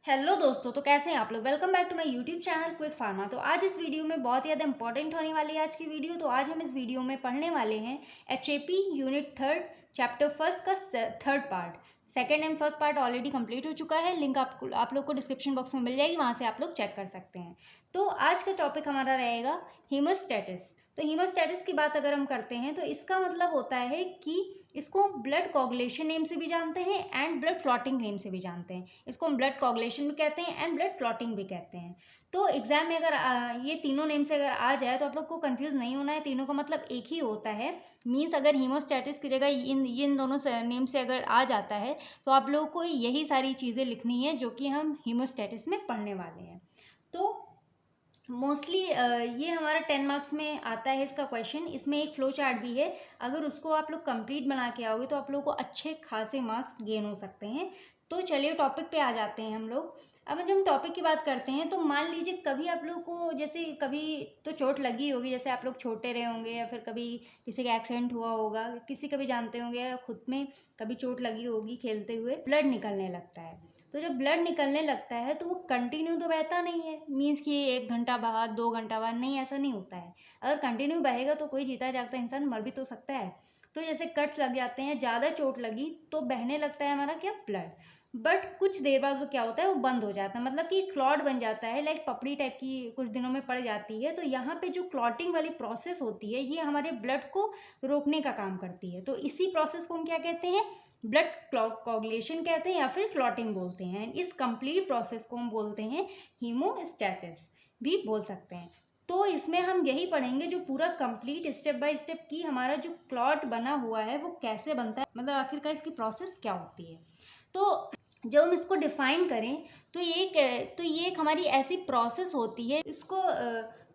Hello दोस्तों, तो कैसे हैं आप लोग। Welcome back to my YouTube channel Quick Pharma. तो आज इस वीडियो में बहुत ही ज़्यादा इंपॉर्टेंट होने वाली है आज की वीडियो। तो आज हम इस वीडियो में पढ़ने वाले हैं HAP यूनिट 3 चैप्टर फर्स्ट का third part. Second and first part already complete हो चुका है। लिंक आप लोग को डिस्क्रिप्शन बॉक्स में मिल जाएगी, वहाँ से आप लोग चेक कर सकते हैं। तो आज का टॉपिक हमारा रहेगा हीमोस्टैटिस। तो हीमोस्टैटिस की बात अगर हम करते हैं तो इसका मतलब होता है कि इसको ब्लड कोगुलेशन नेम से भी जानते हैं एंड ब्लड क्लॉटिंग नेम से भी जानते हैं। इसको हम ब्लड कोगुलेशन भी कहते हैं एंड ब्लड क्लॉटिंग भी कहते हैं। तो एग्जाम में अगर ये तीनों नेम से अगर आ जाए तो आप लोग को कंफ्यूज नहीं होना है। तीनों का मतलब एक ही होता है। मीन्स अगर हीमोस्टैटिस की जगह इन दोनों नेम से अगर आ जाता है तो आप लोगों को यही सारी चीज़ें लिखनी है जो कि हम हीमोस्टैटिस में पढ़ने वाले हैं। तो मोस्टली ये हमारा 10 मार्क्स में आता है इसका क्वेश्चन। इसमें एक फ्लो चार्ट भी है। अगर उसको आप लोग कंप्लीट बना के आओगे तो आप लोगों को अच्छे खासे मार्क्स गेन हो सकते हैं। तो चलिए टॉपिक पे आ जाते हैं हम लोग। अब जब हम टॉपिक की बात करते हैं तो मान लीजिए कभी आप लोग को जैसे कभी तो चोट लगी होगी, जैसे आप लोग छोटे रहे होंगे या फिर कभी किसी का एक्सीडेंट हुआ होगा, किसी का भी जानते होंगे, या खुद में कभी चोट लगी होगी खेलते हुए, ब्लड निकलने लगता है। तो जब ब्लड निकलने लगता है तो वो कंटिन्यू तो बहता नहीं है। मीन्स कि 1 घंटा बाद 2 घंटा बाद नहीं, ऐसा नहीं होता है। अगर कंटिन्यू बहेगा तो कोई जीता जागता इंसान मर भी तो सकता है। तो जैसे कट्स लग जाते हैं, ज़्यादा चोट लगी तो बहने लगता है हमारा क्या, ब्लड। बट कुछ देर बाद वो क्या होता है, वो बंद हो जाता है। मतलब कि क्लॉट बन जाता है, लाइक पपड़ी टाइप की कुछ दिनों में पड़ जाती है। तो यहाँ पे जो क्लॉटिंग वाली प्रोसेस होती है ये हमारे ब्लड को रोकने का काम करती है। तो इसी प्रोसेस को हम क्या कहते हैं, ब्लड कोगुलेशन कहते हैं या फिर क्लॉटिंग बोलते हैं। इस कंप्लीट प्रोसेस को हम बोलते हैं हीमोस्टैटिस भी बोल सकते हैं। तो इसमें हम यही पढ़ेंगे जो पूरा कंप्लीट स्टेप बाय स्टेप की हमारा जो क्लॉट बना हुआ है वो कैसे बनता है, मतलब आखिरकार इसकी प्रोसेस क्या होती है। तो जब हम इसको डिफाइन करें तो ये एक हमारी ऐसी प्रोसेस होती है, इसको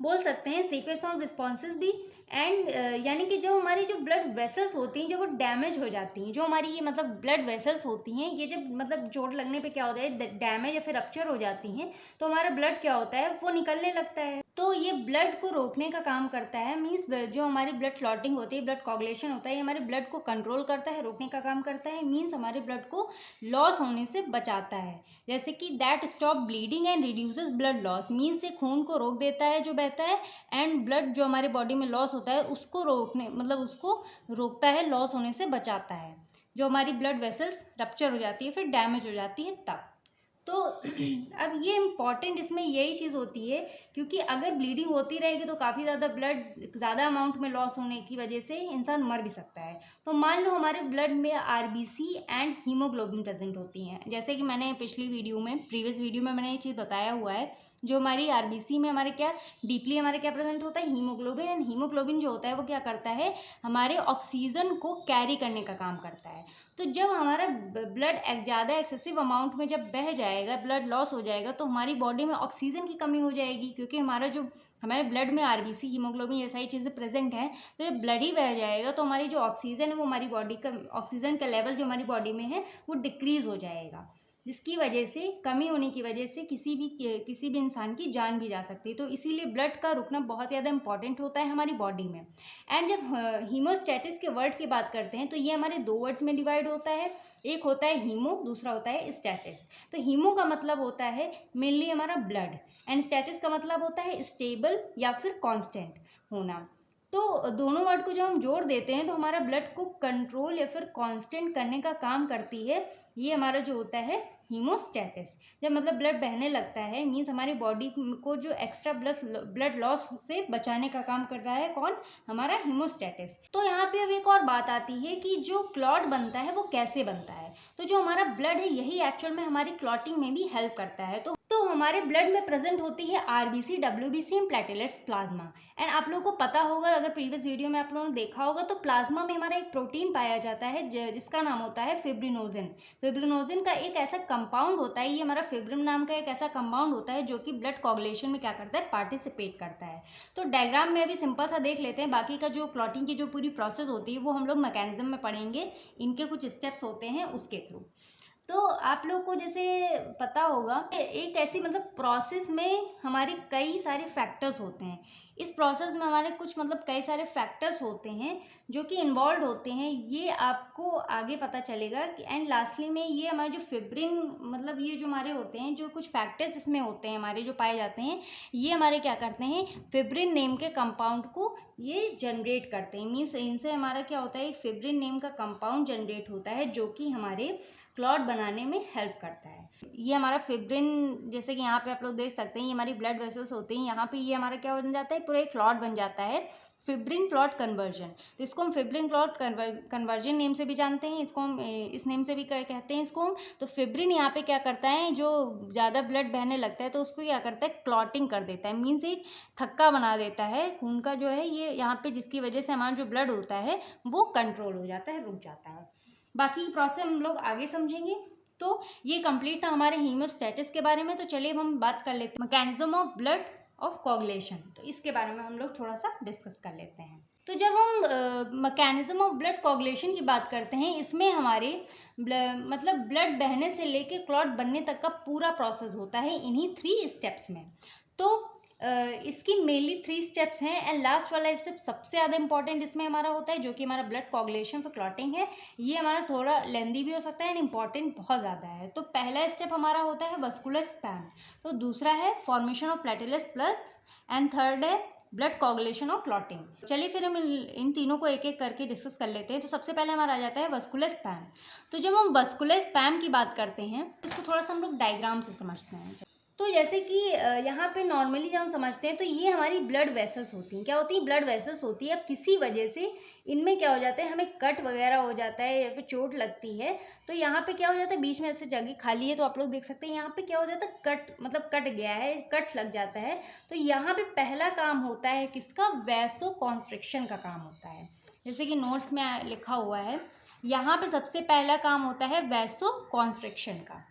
बोल सकते हैं सीक्वेंस ऑफ रिस्पॉन्सेज भी। एंड यानी कि जब हमारी जो ब्लड वेसल्स होती हैं जब वो डैमेज हो जाती हैं, जो हमारी ये मतलब ब्लड वेसल्स होती हैं, ये जब मतलब चोट लगने पे क्या होता है, डैमेज या फिर रप्चर हो जाती हैं, तो हमारा ब्लड क्या होता है, वो निकलने लगता है। तो ये ब्लड को रोकने का काम करता है। मीन्स जो हमारी ब्लड क्लॉटिंग होती है, ब्लड कोगुलेशन होता है, ये हमारे ब्लड को कंट्रोल करता है, रोकने का काम करता है। मीन्स हमारे ब्लड को लॉस होने से बचाता है। जैसे कि that stop bleeding and reduces blood loss. Means से खून को रोक देता है जो बहता है, एंड ब्लड जो हमारे बॉडी में लॉस होता है उसको रोकने मतलब उसको रोकता है, लॉस होने से बचाता है। जो हमारी ब्लड वेसल्स रप्चर हो जाती है फिर डैमेज हो जाती है तब। तो अब ये इम्पॉर्टेंट इसमें यही चीज़ होती है, क्योंकि अगर ब्लीडिंग होती रहेगी तो काफ़ी ज़्यादा ब्लड ज़्यादा अमाउंट में लॉस होने की वजह से इंसान मर भी सकता है। तो मान लो हमारे ब्लड में RBC एंड हीमोग्लोबिन प्रेजेंट होती हैं। जैसे कि मैंने प्रीवियस वीडियो में मैंने ये चीज़ बताया हुआ है। जो हमारी RBC में हमारे क्या डीपली हमारे क्या प्रेजेंट होता है, हीमोग्लोबिन। एंड हीमोग्लोबिन जो होता है वो क्या करता है, हमारे ऑक्सीजन को कैरी करने का काम करता है। तो जब हमारा ब्लड ज़्यादा एक्सेसिव अमाउंट में जब बह जाएगा, ब्लड लॉस हो जाएगा, तो हमारी बॉडी में ऑक्सीजन की कमी हो जाएगी। क्योंकि हमारे ब्लड में RBC हीमोग्लोबिन ये सारी चीज़ें प्रेजेंट हैं। तो जब ब्लड ही बह जाएगा तो हमारी जो ऑक्सीजन है वो हमारी बॉडी का ऑक्सीजन का लेवल जो हमारी बॉडी में है वो डिक्रीज़ हो जाएगा, जिसकी वजह से कमी होने की वजह से किसी भी इंसान की जान भी जा सकती है। तो इसीलिए ब्लड का रुकना बहुत ज़्यादा इंपॉर्टेंट होता है हमारी बॉडी में। एंड जब हीमोस्टैटिस के वर्ड की बात करते हैं तो ये हमारे 2 वर्ड में डिवाइड होता है। एक होता है हीमो, दूसरा होता है स्टैटिस। तो हीमो का मतलब होता है मेनली हमारा ब्लड, एंड स्टैटिस का मतलब होता है स्टेबल या फिर कांस्टेंट होना। तो दोनों वर्ड को जब हम जोड़ देते हैं तो हमारा ब्लड को कंट्रोल या फिर कांस्टेंट करने का काम करती है ये हमारा जो होता है हीमोस्टैटिस। जब मतलब ब्लड बहने लगता है मीन्स हमारी बॉडी को जो एक्स्ट्रा ब्लड लॉस से बचाने का काम कर रहा है कौन, हमारा हीमोस्टैटिस। तो यहाँ पे अब एक और बात आती है कि जो क्लॉट बनता है वो कैसे बनता है। तो जो हमारा ब्लड है यही एक्चुअल में हमारी क्लॉटिंग में भी हेल्प करता है। तो हमारे ब्लड में प्रेजेंट होती है RBC, WBC and platelets, plasma. And आप लोगों को पता होगा, अगर प्रीवियस वीडियो में आप लोगों ने देखा होगा, तो प्लाज्मा में हमारा एक प्रोटीन पाया जाता है जिसका नाम होता है फिब्रिनोजन। फिब्रिनोजन का एक ऐसा कंपाउंड होता है, ये हमारा फिब्रिन नाम का एक ऐसा कंपाउंड होता है जो कि ब्लड कोगुलेशन में क्या करता है, पार्टिसिपेट करता है। तो डायग्राम में अभी सिंपल सा देख लेते हैं। बाकी का जो क्लॉटिंग की जो पूरी प्रोसेस होती है वो हम लोग मैकेनिज्म में पढ़ेंगे, इनके कुछ स्टेप्स होते हैं उसके थ्रू। तो आप लोग को जैसे पता होगा एक ऐसी मतलब प्रोसेस में हमारे कई सारे फैक्टर्स होते हैं। इस प्रोसेस में हमारे कुछ मतलब कई सारे फैक्टर्स होते हैं जो कि इन्वॉल्व होते हैं, ये आपको आगे पता चलेगा कि एंड लास्टली में ये हमारे जो फिब्रिन मतलब ये जो हमारे होते हैं, जो कुछ फैक्टर्स इसमें होते हैं हमारे जो पाए जाते हैं, ये हमारे क्या करते हैं, फिब्रिन नेम के कंपाउंड को ये जनरेट करते हैं। मीन्स इनसे हमारा क्या होता है, एक फिब्रिन नेम का कंपाउंड जनरेट होता है जो कि हमारे क्लॉट बनाने में हेल्प करता है। ये हमारा फिब्रिन, जैसे कि यहाँ पे आप लोग देख सकते हैं, ये हमारी ब्लड वेसल्स होते हैं, यहाँ पे ये हमारा क्या बन जाता है, पूरा एक क्लॉट बन जाता है, फिब्रिन क्लॉट कन्वर्जन। तो इसको हम फिब्रिन क्लॉट कन्वर्जन नेम से भी जानते हैं, इसको हम इस नेम से भी कहते हैं इसको हम। तो फिब्रिन यहाँ पे क्या करता है, जो ज़्यादा ब्लड बहने लगता है तो उसको क्या करता है, क्लॉटिंग कर देता है, मीन्स एक थक्का बना देता है खून का जो है ये यहाँ पे, जिसकी वजह से हमारा जो ब्लड होता है वो कंट्रोल हो जाता है, रुक जाता है। बाकी प्रोसेस हम लोग आगे समझेंगे। तो ये कंप्लीट था हमारे हीमोस्टेटिस के बारे में। तो चलिए अब हम बात कर लेते हैं mechanism of blood of coagulation. तो इसके बारे में हम लोग थोड़ा सा डिस्कस कर लेते हैं। तो जब हम मैकेनिज्म ऑफ ब्लड कोगुलेशन की बात करते हैं, इसमें हमारे मतलब ब्लड बहने से लेके क्लॉट बनने तक का पूरा प्रोसेस होता है इन्हीं 3 स्टेप्स में। तो इसकी मेनली 3 स्टेप्स हैं एंड लास्ट वाला स्टेप सबसे ज़्यादा इंपॉर्टेंट इसमें हमारा होता है, जो कि हमारा ब्लड कोगुलेशन फॉर क्लॉटिंग है। ये हमारा थोड़ा लेंदी भी हो सकता है एंड इम्पॉर्टेंट बहुत ज़्यादा है। तो पहला स्टेप हमारा होता है वस्कुलर स्पैम, तो दूसरा है formation of platelets plus, and third है ब्लड कोगुलेशन और क्लॉटिंग। चलिए फिर हम इन तीनों को एक एक करके डिस्कस कर लेते हैं। तो सबसे पहले हमारा आ जाता है वस्कुलर स्पैम। तो जब हम वस्कुलर स्पैम की बात करते हैं तो इसको थोड़ा सा हम लोग डायग्राम से समझते हैं। तो जैसे कि यहाँ पे नॉर्मली जब हम समझते हैं तो ये हमारी ब्लड वेसल्स होती हैं। क्या होती हैं, ब्लड वेसल्स होती है। अब किसी वजह से इनमें क्या हो जाता है, हमें कट वगैरह हो जाता है या फिर चोट लगती है, तो यहाँ पे क्या हो जाता है, बीच में ऐसे जगह खाली है तो आप लोग देख सकते हैं यहाँ पे क्या हो जाता है, कट मतलब कट गया है, कट लग जाता है। तो यहाँ पे पहला काम होता है किसका, वैसो कॉन्स्ट्रिक्शन का काम होता है। जैसे कि नोट्स में लिखा हुआ है, यहाँ पे सबसे पहला काम होता है वैसो कॉन्स्ट्रिक्शन का।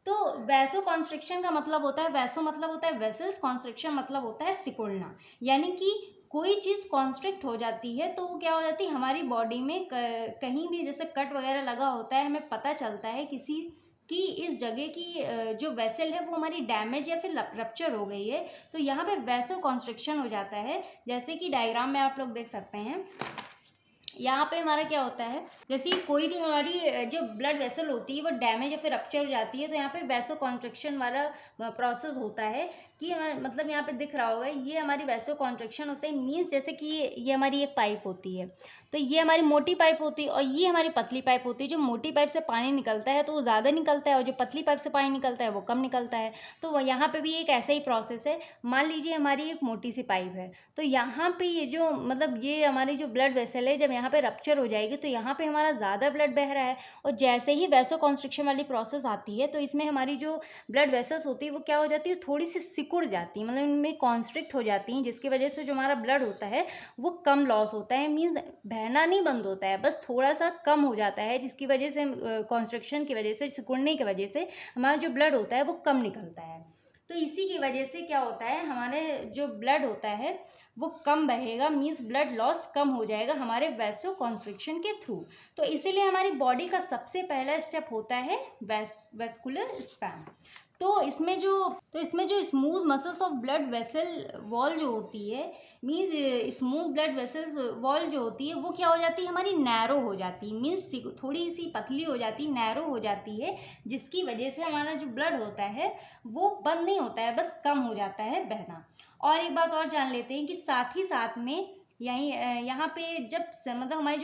तो वैसो कॉन्स्ट्रिक्शन का मतलब होता है, वैसो मतलब होता है वेसल्स, कॉन्स्ट्रिक्शन मतलब होता है सिकुड़ना। यानी कि कोई चीज़ कॉन्स्ट्रिक्ट हो जाती है तो वो क्या हो जाती है, हमारी बॉडी में कहीं भी जैसे कट वगैरह लगा होता है, हमें पता चलता है किसी कि इस जगह की जो वेसल है वो हमारी डैमेज या फिर रप्चर हो गई है, तो यहाँ पे वैसो कॉन्स्ट्रिक्शन हो जाता है। जैसे कि डायग्राम में आप लोग देख सकते हैं, यहाँ पे हमारा क्या होता है, जैसे कोई भी हमारी जो ब्लड वेसल होती है वो डैमेज या फिर रप्चर हो जाती है, तो यहाँ पे वैसो कॉन्ट्रैक्शन वाला प्रोसेस होता है कि मतलब यहाँ पे दिख रहा होगा, ये हमारी वैसो कॉन्ट्रैक्शन होता है। मीन्स जैसे कि ये हमारी एक पाइप होती है, तो ये हमारी मोटी पाइप होती है और ये हमारी पतली पाइप होती है। जो मोटी पाइप से पानी निकलता है तो वो ज़्यादा निकलता है और जो पतली पाइप से पानी निकलता है वो कम निकलता है। तो यहाँ पे भी एक ऐसा ही प्रोसेस है। मान लीजिए हमारी एक मोटी सी पाइप है, तो यहाँ पे ये जो मतलब ये हमारी जो ब्लड वेसल है, जब यहाँ पे रप्चर हो जाएगी तो यहाँ पे हमारा ज़्यादा ब्लड बह रहा है, और जैसे ही वैसो कॉन्स्ट्रिक्शन वाली प्रोसेस आती है तो इसमें हमारी जो ब्लड वेसल्स होती है वो क्या हो जाती है, थोड़ी सी सिकुड़ जाती है, मतलब इनमें कॉन्स्ट्रिक्ट हो जाती हैं, जिसकी वजह से जो हमारा ब्लड होता है वो कम लॉस होता है। मीन्स बहना नहीं बंद होता है, बस थोड़ा सा कम हो जाता है, जिसकी वजह से कॉन्स्ट्रिक्शन की वजह से, सिकुड़ने की वजह से हमारा जो ब्लड होता है वो कम निकलता है। तो इसी की वजह से क्या होता है, हमारे जो ब्लड होता है वो कम बहेगा, मीन्स ब्लड लॉस कम हो जाएगा हमारे वैसो कॉन्स्ट्रिक्शन के थ्रू। तो इसीलिए हमारी बॉडी का सबसे पहला स्टेप होता है वैस्कुलर स्पैम। तो इसमें जो smooth muscles of blood vessel wall जो होती है, means smooth blood vessels wall जो होती है वो क्या हो जाती है, हमारी नैरो हो जाती है, मीन्स थोड़ी सी पतली हो जाती, नैरो हो जाती है, जिसकी वजह से हमारा जो ब्लड होता है वो बंद नहीं होता है, बस कम हो जाता है बहना। और एक बात और जान लेते हैं कि साथ ही साथ में यहाँ पे जब मतलब हमारी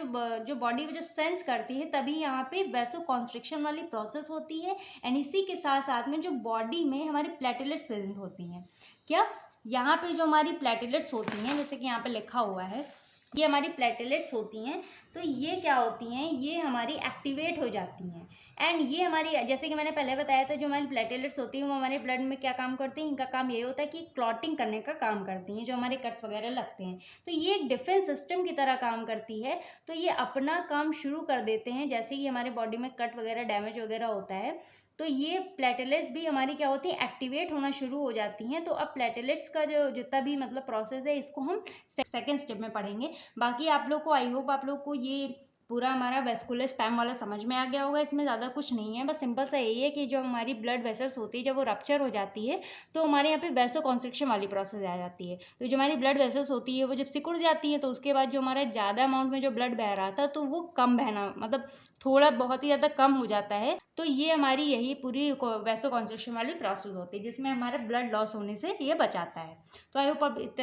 जो बॉडी जो सेंस करती है तभी यहाँ पे वैसो कॉन्स्ट्रिक्शन वाली प्रोसेस होती है। एंड इसी के साथ साथ में जो बॉडी में हमारी प्लेटलेट्स प्रेजेंट होती हैं, क्या यहाँ पे जो हमारी प्लेटलेट्स होती हैं, जैसे कि यहाँ पे लिखा हुआ है, ये हमारी प्लेटलेट्स होती हैं, तो ये क्या होती हैं, ये हमारी एक्टिवेट हो जाती हैं। एंड ये हमारी, जैसे कि मैंने पहले बताया था, जो हमारी प्लेटलेट्स होती हैं वो हमारे ब्लड में क्या काम करती हैं, इनका काम ये होता है कि क्लॉटिंग करने का काम करती हैं, जो हमारे कट्स वगैरह लगते हैं। तो ये एक डिफेंस सिस्टम की तरह काम करती है, तो ये अपना काम शुरू कर देते हैं जैसे ही हमारे बॉडी में कट वगैरह डैमेज वगैरह होता है, तो ये प्लेटलेट्स भी हमारी क्या होती है, एक्टिवेट होना शुरू हो जाती हैं। तो अब प्लेटलेट्स का जो जितना भी मतलब प्रोसेस है इसको हम सेकेंड स्टेप में पढ़ेंगे। बाकी आप लोग को आई होप आप लोग को ये पूरा हमारा वेस्कुलर स्पैम वाला समझ में आ गया होगा। इसमें ज़्यादा कुछ नहीं है, बस सिंपल सा यही है कि जो हमारी ब्लड वेसल्स होती है जब वो रप्चर हो जाती है तो हमारे यहाँ पे वैसो कॉन्स्ट्रिक्शन वाली प्रोसेस आ जाती है। तो जो हमारी ब्लड वेसल्स होती है वो जब सिकुड़ जाती है तो उसके बाद जो हमारा ज़्यादा अमाउंट में जो ब्लड बह रहा था तो वो कम बहना, मतलब थोड़ा बहुत ही ज़्यादा कम हो जाता है। तो ये हमारी यही पूरी वैसो कॉन्स्ट्रिक्शन वाली प्रोसेस होती है जिसमें हमारा ब्लड लॉस होने से ये बचाता है। तो आई होप अब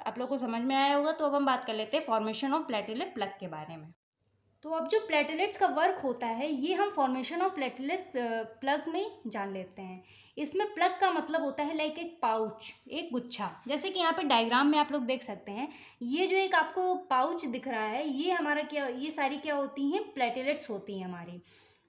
आप लोग को समझ में आया होगा। तो अब हम बात कर लेते हैं फॉर्मेशन ऑफ प्लेटलेट प्लग के बारे में। तो अब जो प्लेटलेट्स का वर्क होता है ये हम फॉर्मेशन ऑफ प्लेटलेट्स प्लग में जान लेते हैं। इसमें प्लग का मतलब होता है लाइक एक पाउच, एक गुच्छा। जैसे कि यहाँ पे डायग्राम में आप लोग देख सकते हैं, ये जो एक आपको पाउच दिख रहा है ये हमारा क्या, ये सारी क्या होती हैं, प्लेटलेट्स होती हैं हमारी।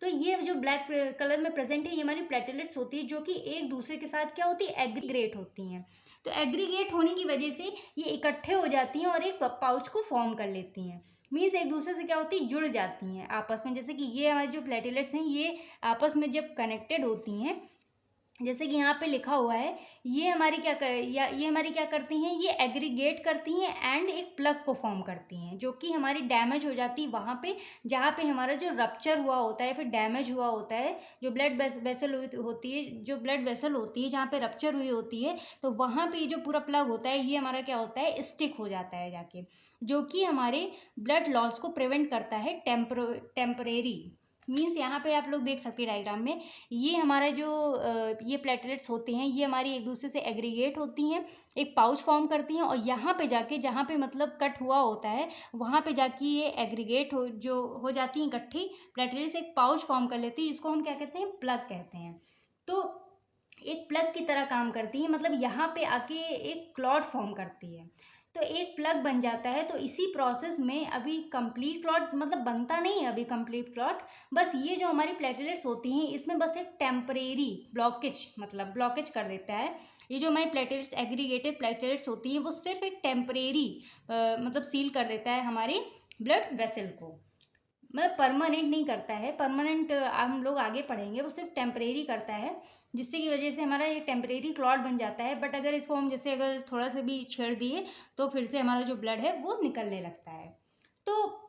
तो ये जो ब्लैक कलर में प्रेजेंट है ये हमारी प्लेटलेट्स होती है जो कि एक दूसरे के साथ क्या होती है, एग्रीगेट होती हैं। तो एग्रीगेट होने की वजह से ये इकट्ठे हो जाती हैं और एक पाउच को फॉर्म कर लेती हैं। मीन्स एक दूसरे से क्या होती है, जुड़ जाती हैं आपस में। जैसे कि ये हमारे जो प्लेटलेट्स हैं ये आपस में जब कनेक्टेड होती हैं, जैसे कि यहाँ पे लिखा हुआ है, ये हमारी ये हमारी क्या करती हैं, ये एग्रीगेट करती हैं एंड एक प्लग को फॉर्म करती हैं जो कि हमारी डैमेज हो जाती है वहाँ पे जहाँ पे हमारा जो रप्चर हुआ होता है, फिर डैमेज हुआ होता है। जो ब्लड वेसल होती है, जो ब्लड वेसल होती है जहाँ पे रप्चर हुई होती है, तो वहाँ पे जो पूरा प्लग होता है ये हमारा क्या होता है, स्टिक हो जाता है जाके, जो कि हमारे ब्लड लॉस को प्रिवेंट करता है टेम्परेरी। मीन्स यहाँ पे आप लोग देख सकते हैं डायग्राम में, ये हमारा जो ये प्लेटलेट्स होते हैं ये हमारी एक दूसरे से एग्रीगेट होती हैं, एक पाउच फॉर्म करती हैं, और यहाँ पे जाके जहाँ पे मतलब कट हुआ होता है वहाँ पे जाके ये एग्रीगेट हो जाती हैं इकट्ठी, प्लेटलेट्स एक पाउच फॉर्म कर लेती है जिसको हम क्या कहते हैं, प्लग कहते हैं। तो एक प्लग की तरह काम करती है, मतलब यहाँ पे आके एक क्लॉट फॉर्म करती है तो एक प्लग बन जाता है। तो इसी प्रोसेस में अभी कंप्लीट क्लॉट मतलब बनता नहीं है अभी कंप्लीट क्लॉट, बस ये जो हमारी प्लेटलेट्स होती हैं इसमें बस एक टेम्परेरी ब्लॉकेज, मतलब ब्लॉकेज कर देता है। ये जो हमारी प्लेटलेट्स एग्रीगेटेड प्लेटलेट्स होती हैं वो सिर्फ एक टेम्परेरी मतलब सील कर देता है हमारे ब्लड वेसल को, मतलब परमानेंट नहीं करता है। परमानेंट हम लोग आगे पढ़ेंगे, वो सिर्फ टेम्परेरी करता है जिससे की वजह से हमारा ये टेम्परेरी क्लॉट बन जाता है। बट अगर इसको हम जैसे अगर थोड़ा सा भी छेड़ दिए तो फिर से हमारा जो ब्लड है वो निकलने लगता है। तो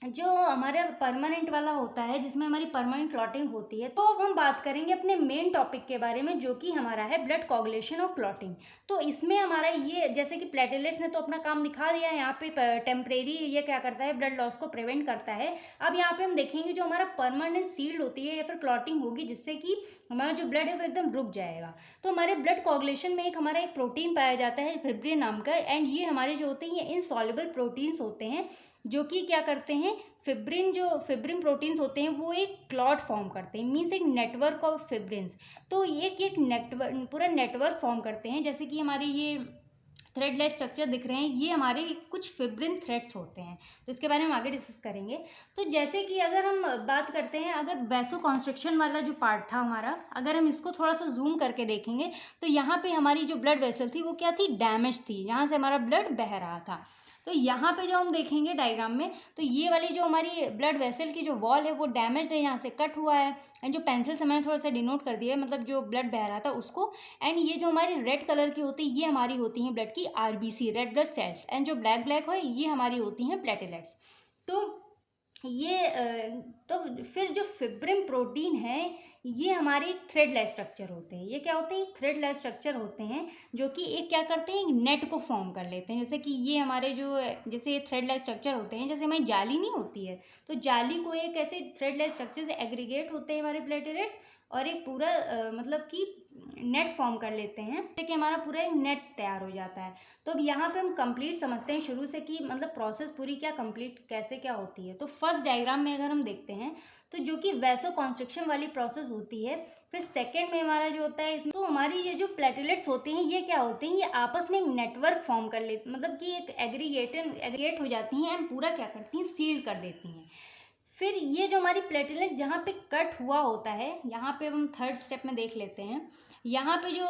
जो हमारा परमानेंट वाला होता है जिसमें हमारी परमानेंट क्लॉटिंग होती है, तो अब हम बात करेंगे अपने मेन टॉपिक के बारे में जो कि हमारा है ब्लड कोगुलेशन और क्लॉटिंग। तो इसमें हमारा ये जैसे कि प्लेटलेट्स ने तो अपना काम दिखा दिया है, यहाँ पे टेम्परेरी ये क्या करता है, ब्लड लॉस को प्रिवेंट करता है। अब यहाँ पे हम देखेंगे जो हमारा परमानेंट सील्ड होती है या फिर क्लॉटिंग होगी जिससे कि हमारा जो ब्लड है वो एकदम रुक जाएगा। तो हमारे ब्लड कोगुलेशन में हमारा एक प्रोटीन पाया जाता है फिब्रिन नाम का, एंड ये हमारे जो होते हैं ये इनसॉल्युबल प्रोटीन्स होते हैं जो कि क्या करते हैं, फिब्रिन प्रोटीन्स होते हैं वो एक क्लॉट फॉर्म करते हैं, मीन्स एक नेटवर्क ऑफ फिब्रिन्स। तो एक नेटवर्क, पूरा नेटवर्क फॉर्म करते हैं। जैसे कि हमारे ये थ्रेड लाइक स्ट्रक्चर दिख रहे हैं ये हमारे कुछ फिब्रिन थ्रेड्स होते हैं, तो इसके बारे में हम आगे डिस्कस करेंगे। तो जैसे कि अगर हम बात करते हैं, अगर वैसो कॉन्स्ट्रिक्शन वाला जो पार्ट था हमारा, अगर हम इसको थोड़ा सा जूम करके देखेंगे तो यहाँ पे हमारी जो ब्लड वेसल थी वो क्या थी, डैमेज थी, यहाँ से हमारा ब्लड बह रहा था। तो यहाँ पे जो हम देखेंगे डायग्राम में, तो ये वाली जो हमारी ब्लड वेसल की जो वॉल है वो डैमेज है, यहाँ से कट हुआ है। एंड जो पेंसिल से मैंने थोड़ा सा डिनोट कर दिया है, मतलब जो ब्लड बह रहा था उसको। एंड ये जो हमारी रेड कलर की होती है ये हमारी होती हैं ब्लड की RBC, red blood cells. And जो ब्लैक ब्लैक है ये हमारी होती हैं प्लेटलेट्स। तो ये तो फिर जो फिब्रिन प्रोटीन है ये हमारे थ्रेड लाइक स्ट्रक्चर होते हैं। ये क्या होते हैं, थ्रेड लाइक स्ट्रक्चर होते हैं जो कि एक क्या करते हैं, एक नेट को फॉर्म कर लेते हैं। जैसे कि ये हमारे जो जैसे थ्रेड लाइक स्ट्रक्चर होते हैं, जैसे हमारी जाली नहीं होती है तो जाली को एक ऐसे थ्रेड लाइक स्ट्रक्चर से एग्रीगेट होते हैं हमारे प्लेटलेट्स और एक पूरा मतलब कि नेट फॉर्म कर लेते हैं, जैसे कि हमारा पूरा एक नेट तैयार हो जाता है। तो अब यहाँ पे हम कंप्लीट समझते हैं शुरू से कि मतलब प्रोसेस पूरी क्या कंप्लीट कैसे क्या होती है। तो फर्स्ट डायग्राम में अगर हम देखते हैं तो जो कि वैसो कॉन्स्ट्रिक्शन वाली प्रोसेस होती है। फिर सेकेंड में हमारा जो होता है इसमें, तो हमारी ये जो प्लेटलेट्स होते हैं ये क्या होते हैं, ये आपस में एक नेटवर्क फॉर्म कर लेते, मतलब कि एक एग्रीगेट हो जाती हैं एंड पूरा क्या करती हैं, सील कर देती हैं। फिर ये जो हमारी प्लेटलेट जहाँ पे कट हुआ होता है, यहाँ पे हम थर्ड स्टेप में देख लेते हैं। यहाँ पे जो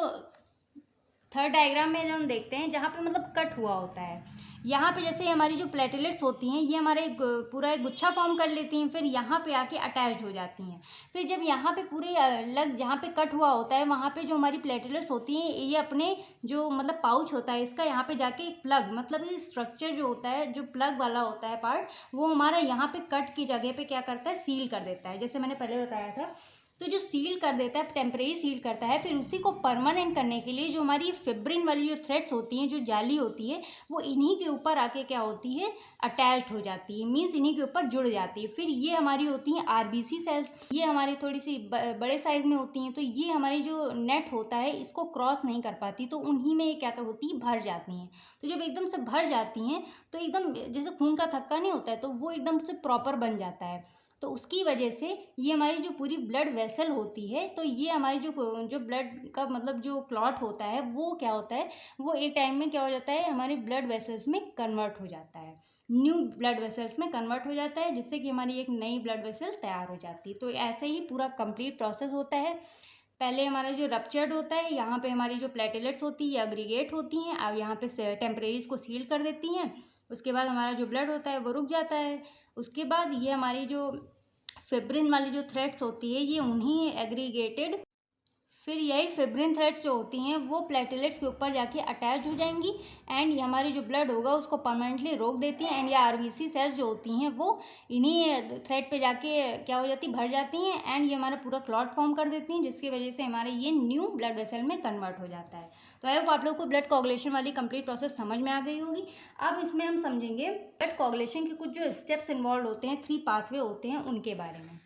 थर्ड डायग्राम में हम देखते हैं जहाँ पे मतलब कट हुआ होता है, यहाँ पे जैसे हमारी जो प्लेटलेट्स होती हैं ये हमारे पूरा एक गुच्छा फॉर्म कर लेती हैं, फिर यहाँ पे आके अटैच्ड हो जाती हैं। फिर जब यहाँ पे पूरे अलग जहाँ पे कट हुआ होता है वहाँ पे जो हमारी प्लेटलेट्स होती हैं ये अपने जो मतलब पाउच होता है इसका यहाँ पे जाके एक प्लग, मतलब ये स्ट्रक्चर जो होता है, जो प्लग वाला होता है पार्ट, वो हमारा यहाँ पे कट की जगह पे क्या करता है, सील कर देता है। जैसे मैंने पहले बताया था, तो जो सील कर देता है, टेम्परेरी सील करता है, फिर उसी को परमानेंट करने के लिए जो हमारी फिब्रिन वाली जो थ्रेड्स होती हैं, जो जाली होती है, वो इन्हीं के ऊपर आके क्या होती है, अटैच्ड हो जाती है, मीन्स इन्हीं के ऊपर जुड़ जाती है। फिर ये हमारी होती हैं आरबीसी सेल्स, ये हमारी थोड़ी सी बड़े साइज में होती हैं, तो ये हमारी जो नेट होता है इसको क्रॉस नहीं कर पाती, तो उन्हीं में ये क्या होती है, भर जाती हैं। तो जब एकदम से भर जाती हैं तो एकदम जैसे खून का थक्का नहीं होता है, तो वो एकदम से प्रॉपर बन जाता है। तो उसकी वजह से ये हमारी जो पूरी ब्लड वेसल होती है, तो ये हमारी जो ब्लड का मतलब जो क्लॉट होता है वो क्या होता है, वो एक टाइम में क्या हो जाता है, हमारे ब्लड वेसल्स में कन्वर्ट हो जाता है, न्यू ब्लड वेसल्स में कन्वर्ट हो जाता है, जिससे कि हमारी एक नई ब्लड वेसल तैयार हो जाती है। तो ऐसे ही पूरा कंप्लीट प्रोसेस होता है। पहले हमारा जो रप्चर्ड होता है, यहाँ पे हमारी जो प्लेटलेट्स होती है, एग्रीगेट होती हैं, अब यहाँ पे टेम्परेरीज को सील कर देती हैं। उसके बाद हमारा जो ब्लड होता है वो रुक जाता है। उसके बाद ये हमारी जो फिब्रिन वाली जो थ्रेड्स होती है ये उन्हीं एग्रीगेटेड, फिर यही फिब्रिन थ्रेड्स जो होती हैं वो प्लेटलेट्स के ऊपर जाके अटैच हो जाएंगी एंड ये हमारी जो ब्लड होगा उसको परमानेंटली रोक देती हैं। एंड ये आरबीसी सेल्स जो होती हैं वो इन्हीं थ्रेड पे जाके क्या हो जाती, भर जाती हैं एंड ये हमारा पूरा क्लॉट फॉर्म कर देती हैं, जिसकी वजह से हमारे ये न्यू ब्लड वेसल में कन्वर्ट हो जाता है। तो आई होप आप लोग को ब्लड कोगुलेशन वाली कंप्लीट प्रोसेस समझ में आ गई होगी। अब इसमें हम समझेंगे ब्लड कोगुलेशन के कुछ जो स्टेप्स इन्वॉल्व होते हैं, 3 पाथवे होते हैं, उनके बारे में।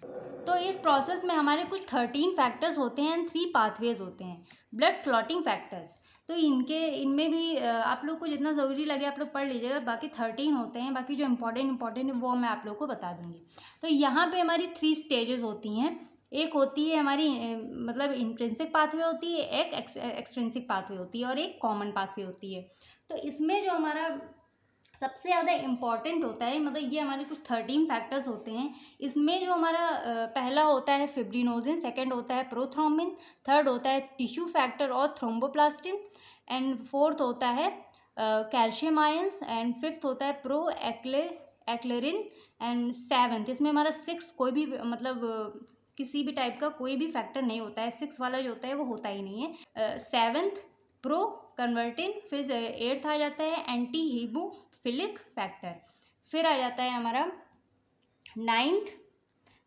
तो इस प्रोसेस में हमारे कुछ 13 फैक्टर्स होते हैं एंड 3 पाथवेज होते हैं। ब्लड क्लॉटिंग फैक्टर्स, तो इनमें भी आप लोग को जितना ज़रूरी लगे आप लोग पढ़ लीजिएगा, बाकी 13 होते हैं, बाकी जो इंपॉर्टेंट वो मैं आप लोग को बता दूंगी। तो यहाँ पे हमारी 3 स्टेजेस होती हैं। एक होती है हमारी मतलब इंट्रिंसिक पाथवे होती है, एक एक्सट्रिंसिक पाथवे होती है और एक कॉमन पाथवे होती है। तो इसमें जो हमारा सबसे ज़्यादा इम्पॉर्टेंट होता है, मतलब ये हमारे कुछ 13 फैक्टर्स होते हैं। इसमें जो हमारा पहला होता है फिब्रिनोजिन, सेकंड होता है प्रोथ्रोम्बिन, थर्ड होता है टिश्यू फैक्टर और थ्रोम्बोप्लास्टिन, एंड फोर्थ होता है कैल्शियम आयंस, एंड फिफ्थ होता है प्रो एक्लेरिन, एंड सेवन्थ इसमें हमारा 6 कोई भी मतलब किसी भी टाइप का कोई भी फैक्टर नहीं होता है, 6 वाला जो होता है वो होता ही नहीं है। सेवन्थ प्रो कन्वर्टिन, फिर 8th आ जाता है एंटी हीमोफिलिक फैक्टर, फिर आ जाता है हमारा 9th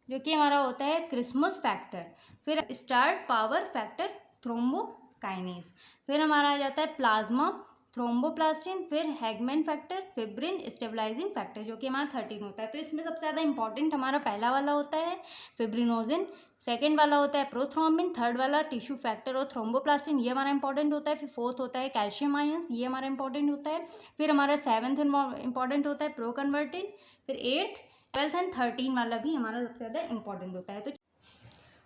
जो कि हमारा होता है क्रिसमस फैक्टर, फिर स्टार्ट पावर फैक्टर थ्रोम्बोकाइनेस, फिर हमारा आ जाता है प्लाज्मा थ्रोम्बोप्लास्टिन, फिर Hageman factor, fibrin stabilizing factor, जो कि हमारा 13 होता है। तो इसमें सबसे ज़्यादा इंपॉर्टेंट हमारा पहला वाला होता है फिब्रिनोजिन, सेकंड वाला होता है प्रोथ्रोम्बिन, थर्ड वाला टिश्यू फैक्टर और थ्रोम्बोप्लास्टिन, ये हमारा इंपॉर्टेंट होता है। फिर फोर्थ होता है कैल्शियम आयंस, ये हमारा इंपॉर्टेंट होता है। फिर हमारा 7th इंपॉर्टेंट होता है प्रो कन्वर्टिन, फिर 8th 12th एंड 13 वाला भी हमारा सबसे ज़्यादा इंपॉर्टेंट होता है।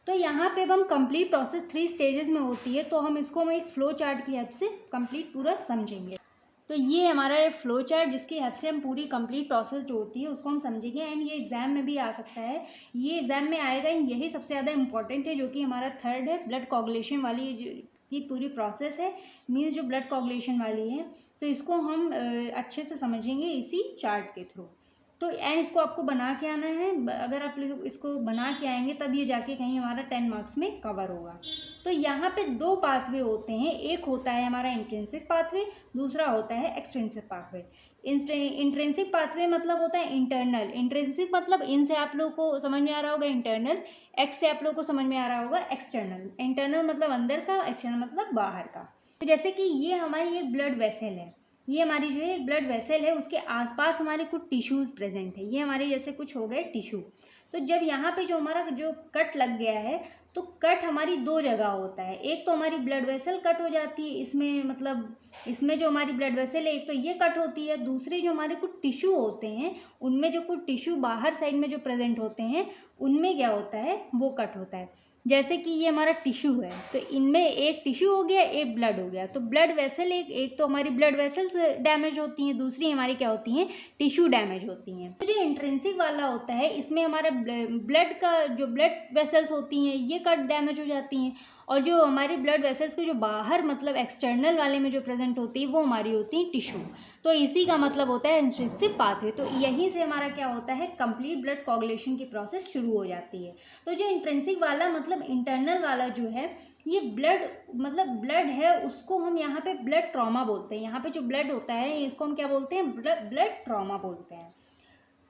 तो यहाँ पे अब हम कंप्लीट प्रोसेस 3 स्टेजेस में होती है, तो हम इसको एक फ्लो चार्ट की हेल्प से कंप्लीट पूरा समझेंगे। तो ये हमारा फ्लो चार्ट जिसकी हेल्प से हम पूरी कंप्लीट प्रोसेस जो होती है उसको हम समझेंगे एंड ये एग्जाम में भी आ सकता है, ये एग्जाम में आएगा। यही सबसे ज़्यादा इंपॉर्टेंट है, जो कि हमारा थर्ड है ब्लड कोगुलेशन वाली की पूरी प्रोसेस है, मीन्स जो ब्लड कोगुलेशन वाली है, तो इसको हम अच्छे से समझेंगे इसी चार्ट के थ्रू। तो एंड इसको आपको बना के आना है, अगर आप इसको बना के आएंगे तब ये जाके कहीं हमारा 10 मार्क्स में कवर होगा। तो यहाँ पे 2 पाथवे होते हैं, एक होता है हमारा इंट्रिंसिक पाथवे, दूसरा होता है एक्सट्रिंसिक पाथवे। इंट्रिंसिक पाथवे मतलब होता है इंटरनल, इंट्रिंसिक मतलब इन से आप लोग को समझ में आ रहा होगा इंटरनल, एक्स से आप लोग को समझ में आ रहा होगा एक्सटर्नल। इंटरनल मतलब अंदर का, एक्सटर्नल मतलब बाहर का। तो जैसे कि ये हमारी एक ब्लड वेसल है, ये हमारी जो है एक ब्लड वेसल है, उसके आसपास हमारे कुछ टिश्यूज़ प्रेजेंट है, ये हमारे जैसे कुछ हो गए टिश्यू। तो जब यहाँ पे जो हमारा जो कट लग गया है, तो कट हमारी 2 जगह होता है, एक तो हमारी ब्लड वेसल कट हो जाती है, इसमें मतलब इसमें जो हमारी ब्लड वेसल है एक तो ये कट होती है, दूसरे जो हमारे कुछ टिश्यू होते हैं उनमें जो कुछ टिश्यू बाहर साइड में जो प्रेजेंट होते हैं उनमें क्या होता है, वो कट होता है। जैसे कि ये हमारा टिश्यू है, तो इनमें एक टिश्यू हो गया, एक ब्लड हो गया। तो ब्लड वेसल एक तो हमारी ब्लड वेसल्स डैमेज होती हैं, दूसरी हमारी क्या होती हैं, टिश्यू डैमेज होती हैं। तो जो इंट्रिंसिक वाला होता है इसमें हमारा ब्लड का जो ब्लड वेसल्स होती हैं ये कट डैमेज हो जाती हैं, और जो हमारी ब्लड वेसल्स के जो बाहर मतलब एक्सटर्नल वाले में जो प्रेजेंट होती है वो हमारी होती है टिश्यू। तो इसी का मतलब होता है इंट्रिंसिक पाथवे। तो यहीं से हमारा क्या होता है, कंप्लीट ब्लड कोगुलेशन की प्रोसेस शुरू हो जाती है। तो जो इंट्रिंसिक वाला मतलब इंटरनल वाला जो है, ये ब्लड मतलब ब्लड है उसको हम यहाँ पे ब्लड ट्रॉमा बोलते हैं। यहाँ पे जो ब्लड होता है इसको हम क्या बोलते हैं, ब्लड ट्रॉमा बोलते हैं।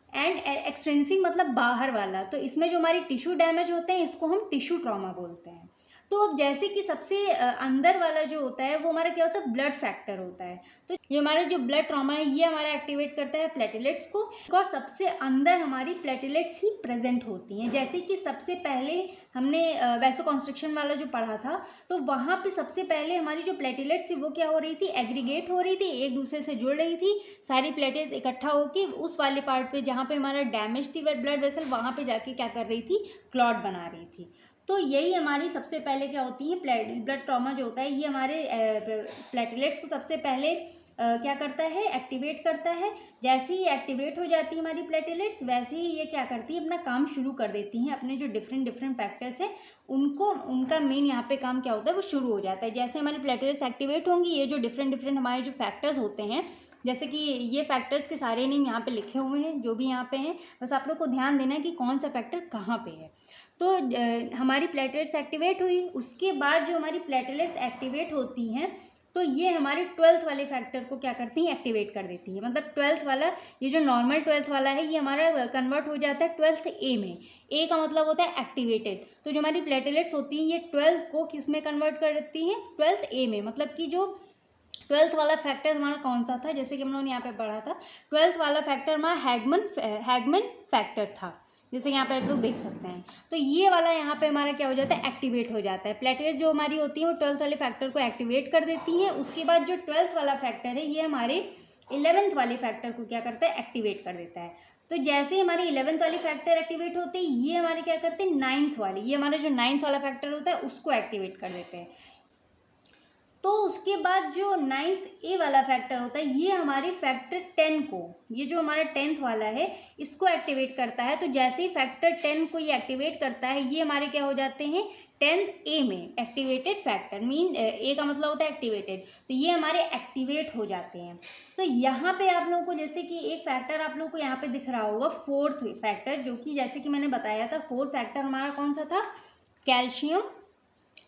एंड एक्सट्रिंसिक मतलब बाहर वाला, तो इसमें जो हमारी टिश्यू डैमेज होते हैं इसको हम टिश्यू ट्रॉमा बोलते हैं। तो अब जैसे कि सबसे अंदर वाला जो होता है वो हमारा क्या होता है, ब्लड फैक्टर होता है। तो ये हमारा जो ब्लड ट्रॉमा है ये हमारा एक्टिवेट करता है प्लेटलेट्स को, और सबसे अंदर हमारी प्लेटलेट्स ही प्रेजेंट होती हैं। जैसे कि सबसे पहले हमने वैसोकॉन्स्ट्रिक्शन वाला जो पढ़ा था, तो वहाँ पे सबसे पहले हमारी जो प्लेटलेट्स थी वो क्या हो रही थी, एग्रीगेट हो रही थी, एक दूसरे से जुड़ रही थी। सारी प्लेटलेट्स इकट्ठा होकर उस वाले पार्ट पे जहाँ पे हमारा डैमेज थी ब्लड वेसल, वहाँ पे जाके क्या कर रही थी, क्लॉट बना रही थी। तो यही हमारी सबसे पहले क्या होती है, ब्लड ट्रॉमा जो होता है ये हमारे प्लेटलेट्स को सबसे पहले क्या करता है, एक्टिवेट करता है। जैसे ही एक्टिवेट हो जाती है हमारी प्लेटलेट्स, वैसे ही ये क्या करती है, अपना काम शुरू कर देती हैं। अपने जो डिफरेंट फैक्टर्स हैं उनको, उनका मेन यहाँ पे काम क्या होता है, वो शुरू हो जाता है। जैसे हमारी प्लेटलेट्स एक्टिवेट होंगी, ये जो डिफरेंट हमारे जो फैक्टर्स होते हैं, जैसे कि ये फैक्टर्स के सारे नेम यहाँ पे लिखे हुए हैं जो भी यहाँ पे हैं, बस आप लोग को ध्यान देना है कि कौन सा फैक्टर कहाँ पे है। तो हमारी प्लेटलेट्स एक्टिवेट हुई, उसके बाद जो हमारी प्लेटलेट्स एक्टिवेट होती हैं तो ये हमारे 12th वाले फैक्टर को क्या करती हैं, एक्टिवेट कर देती है। मतलब 12th वाला, ये जो नॉर्मल 12th वाला है ये हमारा कन्वर्ट हो जाता है 12th ए में। ए का मतलब होता है एक्टिवेटेड। तो जो हमारी प्लेटलेट्स होती हैं ये 12 को किस में कन्वर्ट करती हैं, 12th ए में। मतलब कि जो 12th वाला फैक्टर हमारा कौन सा था, जैसे कि हम लोगों ने यहाँ पे पढ़ा था, 12th वाला फैक्टर हमारा हैगमन फैक्टर था, जैसे यहाँ पे आप लोग देख सकते हैं। तो ये वाला यहाँ पे हमारा क्या हो जाता है, एक्टिवेट हो जाता है। प्लेटलेट्स जो हमारी होती है वो 12th वाले फैक्टर को एक्टिवेट कर देती हैं। उसके बाद जो 12th वाला फैक्टर है ये हमारे 11th वाले फैक्टर को क्या करता है, एक्टिवेट कर देता है। तो जैसे ही हमारे 11th वाले फैक्टर एक्टिवेट होते हैं, ये हमारे क्या करते हैं, 9th वाले, ये हमारा जो 9th वाला फैक्टर होता है उसको एक्टिवेट कर देते हैं। तो उसके बाद जो 9th ए वाला फैक्टर होता है ये हमारे फैक्टर 10 को, ये जो हमारा 10th वाला है इसको एक्टिवेट करता है। तो जैसे ही फैक्टर 10 को ये एक्टिवेट करता है, ये हमारे क्या हो जाते हैं, 10th ए में एक्टिवेटेड फैक्टर। मीन ए का मतलब होता है एक्टिवेटेड, तो ये हमारे एक्टिवेट हो जाते हैं। तो यहाँ पे आप लोगों को जैसे कि एक फैक्टर आप लोगों को यहाँ पे दिख रहा होगा, 4th फैक्टर, जो कि जैसे कि मैंने बताया था 4th फैक्टर हमारा कौन सा था, कैल्शियम।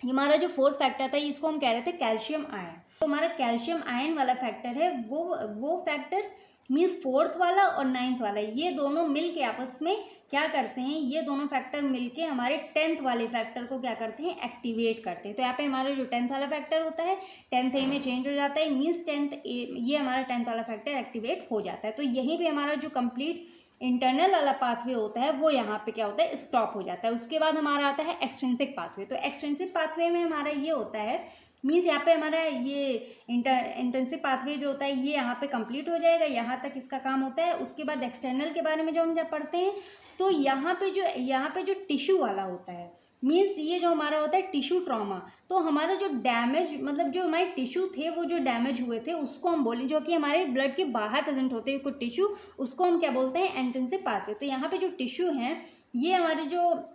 हमारा जो 4th फैक्टर था इसको हम कह रहे थे कैल्शियम आयन। तो हमारा कैल्शियम आयन वाला फैक्टर है वो फैक्टर मीन्स 4th वाला और 9th वाला, ये दोनों मिल के आपस में क्या करते हैं, ये दोनों फैक्टर मिलके हमारे 10th वाले फैक्टर को क्या करते हैं, एक्टिवेट करते हैं। तो यहाँ पे हमारा जो 10th वाला फैक्टर होता है 10th ए में चेंज हो जाता है, मीन्स 10th ए, ये हमारा 10th वाला फैक्टर एक्टिवेट हो जाता है। तो यहीं पे हमारा जो कंप्लीट इंटरनल वाला पाथवे होता है वो यहाँ पे क्या होता है, स्टॉप हो जाता है। उसके बाद हमारा आता है एक्सट्रिंसिक पाथवे। तो एक्सट्रिंसिक पाथवे में हमारा ये होता है, मीन्स यहाँ पे हमारा ये इंटर्नशिप पाथवे जो होता है ये यहाँ पे कंप्लीट हो जाएगा, यहाँ तक इसका काम होता है। उसके बाद एक्सटर्नल के बारे में जो हम जब पढ़ते हैं तो यहाँ पे जो टिश्यू वाला होता है, मीन्स ये जो हमारा होता है टिश्यू ट्रॉमा। तो हमारा जो डैमेज मतलब जो हमारे टिश्यू थे वो जो डैमेज हुए थे उसको हम बोलें, जो कि हमारे ब्लड के बाहर प्रेजेंट होते हैं कुछ टिश्यू, उसको हम क्या बोलते हैं, इंट्रिंसिक पाथवे। तो यहाँ पे जो टिश्यू हैं ये हमारे जो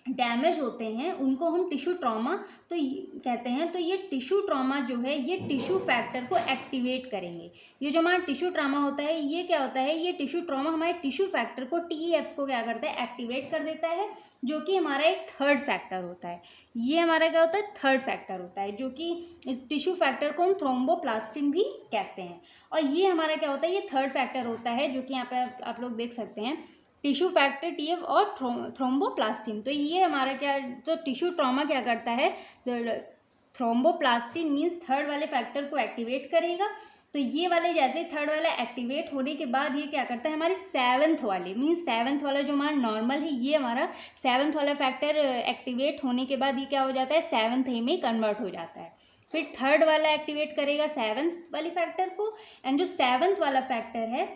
डैमेज होते हैं उनको हम टिश्यू ट्रॉमा तो कहते हैं। तो ये टिश्यू ट्रॉमा जो है ये टिश्यू फैक्टर को एक्टिवेट करेंगे। ये जो हमारा टिश्यू ट्रॉमा होता है ये क्या होता है, ये टिश्यू ट्रॉमा हमारे टिश्यू फैक्टर को TEF को क्या करता है, एक्टिवेट कर देता है, जो कि हमारा एक 3rd फैक्टर होता है। ये हमारा क्या होता है, 3rd फैक्टर होता है, जो कि इस टिश्यू फैक्टर को हम थ्रोम्बोप्लास्टिन भी कहते हैं। और ये हमारा क्या होता है, ये 3rd फैक्टर होता है, जो कि यहाँ पे आप लोग देख सकते हैं, टिश्यू फैक्टर TF और थ्रोम्बोप्लास्टिन। तो ये हमारा क्या, तो टिश्यू ट्रॉमा क्या करता है, थ्रोम्बोप्लास्टिन मीन्स 3rd वाले फैक्टर को एक्टिवेट करेगा। तो ये वाले जैसे 3rd वाला एक्टिवेट होने के बाद ये क्या करता है, हमारे 7th वाले मीन्स 7th वाला जो हमारा नॉर्मल है ये हमारा 7th वाला फैक्टर एक्टिवेट होने के बाद ये क्या हो जाता है, 7th ए में कन्वर्ट हो जाता है। फिर 3rd वाला एक्टिवेट करेगा 7th वाले फैक्टर को, एंड जो 7th वाला फैक्टर है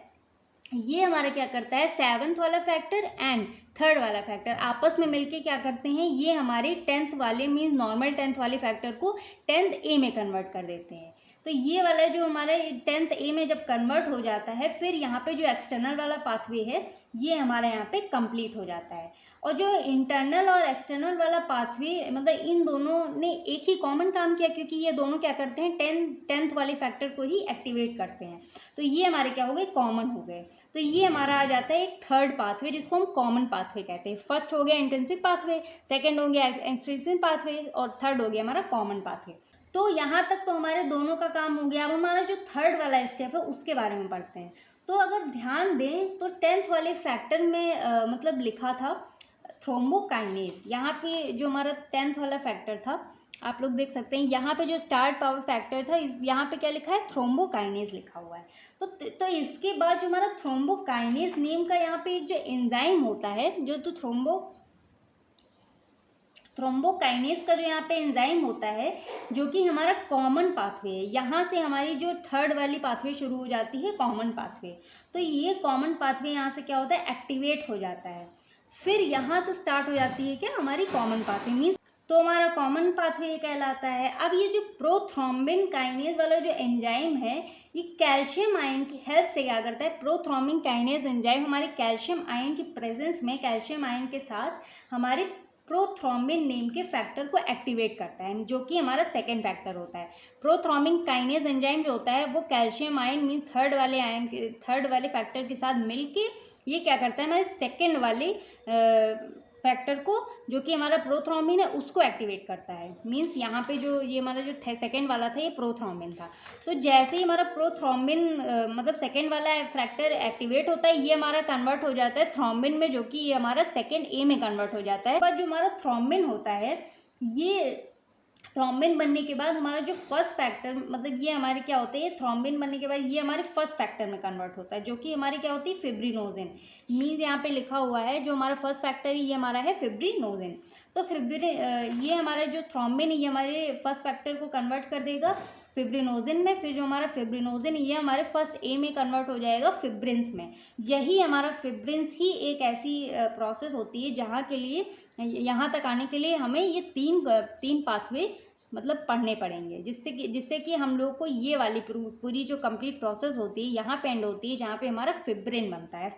ये हमारा क्या करता है, 7th वाला फैक्टर एंड 3rd वाला फैक्टर आपस में मिलके क्या करते हैं, ये हमारे 10th वाले मीन्स नॉर्मल 10th वाले फैक्टर को 10th ए में कन्वर्ट कर देते हैं। तो ये वाला जो हमारे 10th A में जब कन्वर्ट हो जाता है, फिर यहाँ पे जो एक्सटर्नल वाला पाथवे है ये हमारा यहाँ पे कंप्लीट हो जाता है। और जो इंटरनल और एक्सटर्नल वाला पाथवे मतलब इन दोनों ने एक ही कॉमन काम किया, क्योंकि ये दोनों क्या करते हैं, टेंथ वाले फैक्टर को ही एक्टिवेट करते हैं। तो ये हमारे क्या हो गए, कॉमन हो गए। तो ये हमारा आ जाता है एक थर्ड पाथवे जिसको हम कॉमन पाथवे कहते हैं। फर्स्ट हो गया इंट्रिंसिक पाथवे, सेकेंड हो गया एक्सट्रिंसिक पाथवे और थर्ड हो गया हमारा कॉमन पाथवे। तो यहाँ तक तो हमारे दोनों का काम हो गया। अब हमारा जो थर्ड वाला स्टेप है उसके बारे में पढ़ते हैं। तो अगर ध्यान दें तो 10th वाले फैक्टर में मतलब लिखा था थ्रोम्बोकाइनेज। यहाँ पे जो हमारा 10th वाला फैक्टर था आप लोग देख सकते हैं, यहाँ पे जो स्टार्ट पावर फैक्टर था यहाँ पे क्या लिखा है, थ्रोम्बोकाइनेज लिखा हुआ है। तो इसके बाद जो हमारा थ्रोम्बोकाइनेज नेम का यहाँ पे एक जो एंजाइम होता है, जो तो थ्रोम्बोकाइनेज का जो यहाँ पे एंजाइम होता है जो कि हमारा कॉमन पाथवे है। यहाँ से हमारी जो थर्ड वाली पाथवे शुरू हो जाती है, कॉमन पाथवे। तो ये कॉमन पाथवे यहाँ से क्या होता है, एक्टिवेट हो जाता है। फिर यहाँ से स्टार्ट हो जाती है क्या, हमारी कॉमन पाथवे। मीन्स तो हमारा कॉमन पाथवे ये कहलाता है। अब ये जो प्रोथ्रोम्बिन काइनेज वाला जो एंजाइम है, ये कैल्शियम आयन की हेल्प से क्या करता है, प्रोथ्रोम्बिन काइनेज एंजाइम हमारे कैल्शियम आयन की प्रेजेंस में कैल्शियम आयन के साथ हमारे प्रोथ्रोम्बिन नेम के फैक्टर को एक्टिवेट करता है, जो कि हमारा सेकेंड फैक्टर होता है। प्रोथ्रोम्बिन काइनेज एंजाइम जो होता है वो कैल्शियम आयन मीन थर्ड वाले फैक्टर के साथ मिलके ये क्या करता है, हमारे सेकेंड वाले फैक्टर को जो कि हमारा प्रोथ्रोम्बिन है उसको एक्टिवेट करता है। मींस यहाँ पे जो ये हमारा जो सेकेंड वाला था ये प्रोथ्रोम्बिन था। तो जैसे ही हमारा प्रोथ्रोम्बिन मतलब सेकेंड वाला फैक्टर एक्टिवेट होता है, ये हमारा कन्वर्ट हो जाता है थ्रोम्बिन में, जो कि ये हमारा सेकेंड ए में कन्वर्ट हो जाता है। पर जो हमारा थ्रोम्बिन होता है, ये थ्रोम्बिन बनने के बाद हमारा जो फर्स्ट फैक्टर मतलब ये हमारे क्या होते हैं, थ्रोम्बिन बनने के बाद ये हमारे फर्स्ट फैक्टर में कन्वर्ट होता है, जो कि हमारी क्या होती है, फिब्रिनोजेन। मीन्स यहाँ पे लिखा हुआ है जो हमारा फर्स्ट फैक्टर है ये हमारा है फिब्रिनोजेन। तो ये हमारा जो थ्रोम्बिन है ये हमारे फर्स्ट फैक्टर को कन्वर्ट कर देगा फिब्रिनोजेन में। फिर जो हमारा फिब्रिनोजेन ये हमारे फर्स्ट ए में कन्वर्ट हो जाएगा फिब्रिन्स में। यही हमारा फिब्रिन्स ही एक ऐसी प्रोसेस होती है जहाँ के लिए यहाँ तक आने के लिए हमें ये तीन पाथवे मतलब पढ़ने पड़ेंगे, जिससे कि हम लोग को ये वाली पूरी जो कंप्लीट प्रोसेस होती है यहाँ पे एंड होती है, जहाँ पे हमारा फिब्रिन बनता है,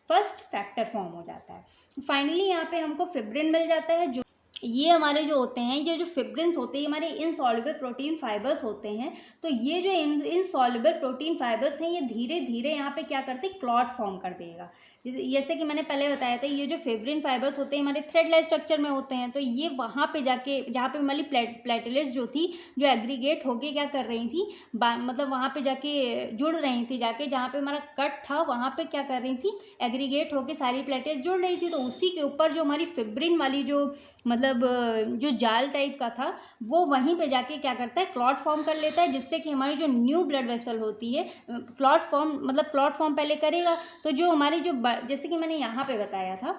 फर्स्ट फैक्टर फॉर्म हो जाता है। फाइनली यहाँ पे हमको फिब्रिन मिल जाता है। जो ये हमारे जो होते हैं, ये जो फिब्रिन्स होते हैं हमारे इनसॉल्युबल प्रोटीन फाइबर्स होते हैं। तो ये जो इनसॉल्युबल प्रोटीन फाइबर्स हैं ये धीरे धीरे यहाँ पे क्या करते हैं, क्लॉट फॉर्म कर देगा। जैसे कि मैंने पहले बताया था, ये जो फिब्रिन फाइबर्स होते हैं हमारे थ्रेड लाइक स्ट्रक्चर में होते हैं। तो ये वहाँ पे जाके जहाँ पे हमारी प्लेटलेट्स जो थी जो एग्रीगेट होके क्या कर रही थी, मतलब वहाँ पे जाके जुड़ रही थी, जाके जहाँ पे हमारा कट था वहाँ पे क्या कर रही थी, एग्रीगेट होके सारी प्लेटलेट्स जुड़ रही थी। तो उसी के ऊपर जो हमारी फिब्रिन वाली जो मतलब जो जाल टाइप का था वो वहीं पे जाके क्या करता है, क्लॉट फॉर्म कर लेता है, जिससे कि हमारी जो न्यू ब्लड वेसल होती है क्लॉट फॉर्म पहले करेगा। तो जो हमारी जो जैसे कि मैंने यहाँ पे बताया था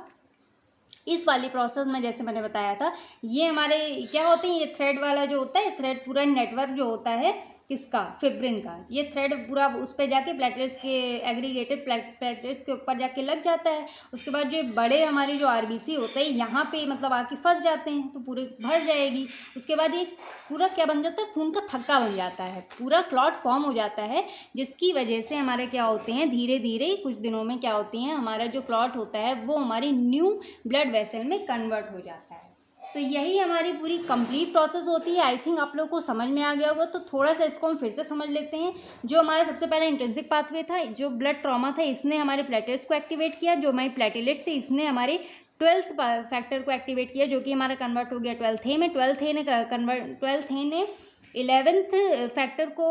इस वाली प्रोसेस में, जैसे मैंने बताया था ये हमारे क्या होते हैं, ये थ्रेड वाला जो होता है, थ्रेड पूरा नेटवर्क जो होता है किसका, फिब्रिन का, ये थ्रेड पूरा उस पर जाके प्लेटलेट्स के एग्रीगेटेड प्लेटलेट्स के ऊपर जाके लग जाता है। उसके बाद जो बड़े हमारे जो आरबीसी होते हैं यहाँ पे मतलब आके फंस जाते हैं, तो पूरे भर जाएगी। उसके बाद ये पूरा क्या बन जाता है, खून का थक्का बन जाता है, पूरा क्लॉट फॉर्म हो जाता है, जिसकी वजह से हमारे क्या होते हैं, धीरे धीरे कुछ दिनों में क्या होती हैं, हमारा जो क्लॉट होता है वो हमारी न्यू ब्लड वेसल में कन्वर्ट हो जाता है। तो यही हमारी पूरी कंप्लीट प्रोसेस होती है। आई थिंक आप लोगों को समझ में आ गया होगा। तो थोड़ा सा इसको हम फिर से समझ लेते हैं। जो हमारा सबसे पहले इंट्रिंसिक पाथवे था, जो ब्लड ट्रॉमा था, इसने हमारे प्लेटलेट्स को एक्टिवेट किया। जो हमारी प्लेटलेट्स से इसने हमारे 12th फैक्टर को एक्टिवेट किया, जो कि हमारा कन्वर्ट हो गया 12th ए में। 12th ए ने 11th फैक्टर को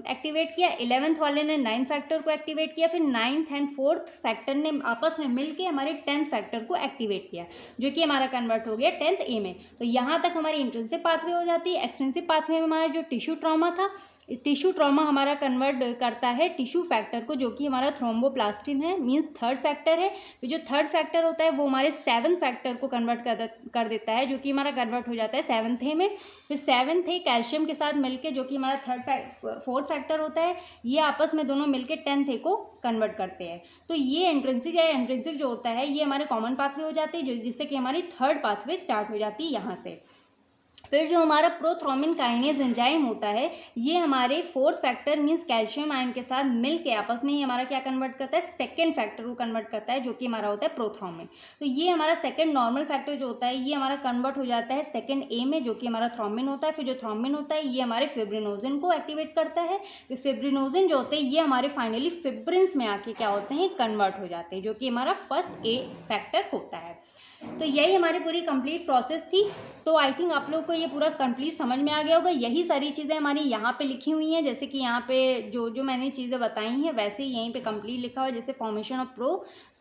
एक्टिवेट किया, 11th वाले ने 9th फैक्टर को एक्टिवेट किया, फिर 9th एंड 4th फैक्टर ने आपस में मिलके हमारे 10th फैक्टर को एक्टिवेट किया, जो कि हमारा कन्वर्ट हो गया 10th ए में। तो यहाँ तक हमारी इंट्रिंसिक पाथवे हो जाती है। एक्सट्रिंसिक पाथवे में हमारा जो टिश्यू ट्रॉमा था, टिश्यू ट्रॉमा हमारा कन्वर्ट करता है टिश्यू फैक्टर को, जो कि हमारा थ्रोम्बोप्लास्टिन है, मींस थर्ड फैक्टर है। फिर जो थर्ड फैक्टर होता है वो हमारे 7th फैक्टर को कन्वर्ट कर देता है, जो कि हमारा कन्वर्ट हो जाता है 7th ए में। फिर 7th ए कैल्शियम के साथ मिलके, जो कि हमारा 4th फैक्टर होता है, ये आपस में दोनों मिलके 10th ए को कन्वर्ट करते हैं। तो ये इंट्रिंसिक है। इंट्रिंसिक जो होता है ये हमारे कॉमन पाथवे हो जाती है, जिससे कि हमारी थर्ड पाथवे स्टार्ट हो जाती है यहाँ से। फिर जो हमारा प्रोथ्रोम्बिन काइनेज एंजाइम होता है, ये हमारे fourth factor means calcium ion के साथ मिल के आपस में ये हमारा क्या कन्वर्ट करता है, सेकंड फैक्टर को कन्वर्ट करता है, जो कि हमारा होता है प्रोथ्रोम्बिन। तो ये हमारा सेकंड नॉर्मल फैक्टर जो होता है, ये हमारा कन्वर्ट हो जाता है सेकंड ए में, जो कि हमारा थ्रोम्बिन होता है। फिर जो थ्रोम्बिन होता है, ये हमारे फिब्रिनोजिन को एक्टिवेट करता है। फिर फिब्रिनोजिन जो होते हैं, ये हमारे फाइनली फिब्रिन्स में आके क्या होते हैं, कन्वर्ट हो जाते हैं, जो कि हमारा फर्स्ट ए फैक्टर होता है। तो यही हमारी पूरी कंप्लीट प्रोसेस थी। तो आई थिंक आप लोग को ये पूरा कंप्लीट समझ में आ गया होगा। यही सारी चीज़ें हमारी यहाँ पे लिखी हुई हैं, जैसे कि यहाँ पे जो जो मैंने चीज़ें बताई हैं वैसे ही यहीं पे कंप्लीट लिखा हुआ है, जैसे फॉर्मेशन ऑफ